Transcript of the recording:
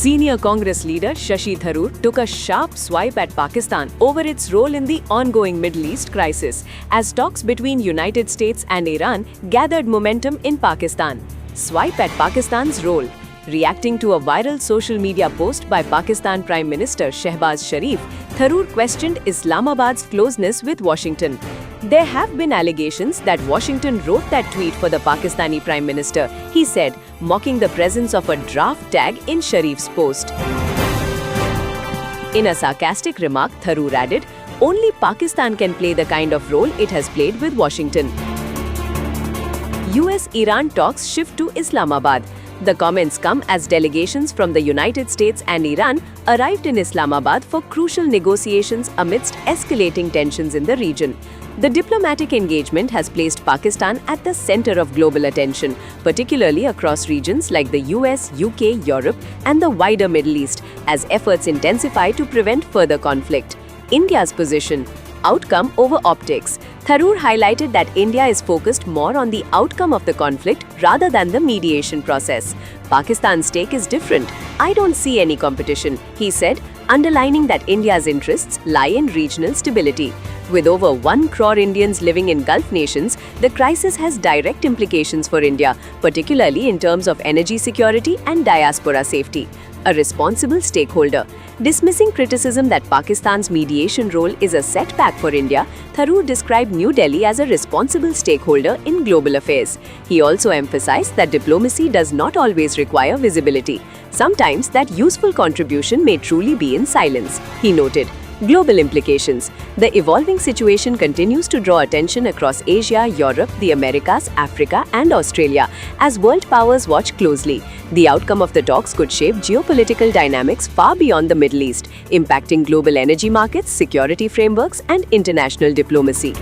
Senior Congress leader Shashi Tharoor took a sharp swipe at Pakistan over its role in the ongoing Middle East crisis as talks between United States and Iran gathered momentum in Pakistan. Swipe at Pakistan's role. Reacting to a viral social media post by Pakistan Prime Minister Shehbaz Sharif, Tharoor questioned Islamabad's closeness with Washington. There have been allegations that Washington wrote that tweet for the Pakistani Prime Minister, he said, mocking the presence of a draft tag in Sharif's post. In a sarcastic remark, Tharoor added, "Only Pakistan can play the kind of role it has played with Washington." US-Iran talks shift to Islamabad. The comments come as delegations from the United States and Iran arrived in Islamabad for crucial negotiations amidst escalating tensions in the region. The diplomatic engagement has placed Pakistan at the center of global attention, particularly across regions like the US, UK, Europe, and the wider Middle East, as efforts intensify to prevent further conflict. India's position. Outcome over optics. Tharoor highlighted that India is focused more on the outcome of the conflict rather than the mediation process. Pakistan's take is different. "I don't see any competition," he said, underlining that India's interests lie in regional stability. With over 1 crore Indians living in Gulf nations, the crisis has direct implications for India, particularly in terms of energy security and diaspora safety. A responsible stakeholder. Dismissing criticism that Pakistan's mediation role is a setback for India, Tharoor described New Delhi as a responsible stakeholder in global affairs. He also emphasized that diplomacy does not always require visibility. Sometimes that useful contribution may truly be in silence, he noted. Global implications. The evolving situation continues to draw attention across Asia, Europe, the Americas, Africa, and Australia as world powers watch closely. The outcome of the talks could shape geopolitical dynamics far beyond the Middle East, impacting global energy markets, security frameworks, and international diplomacy.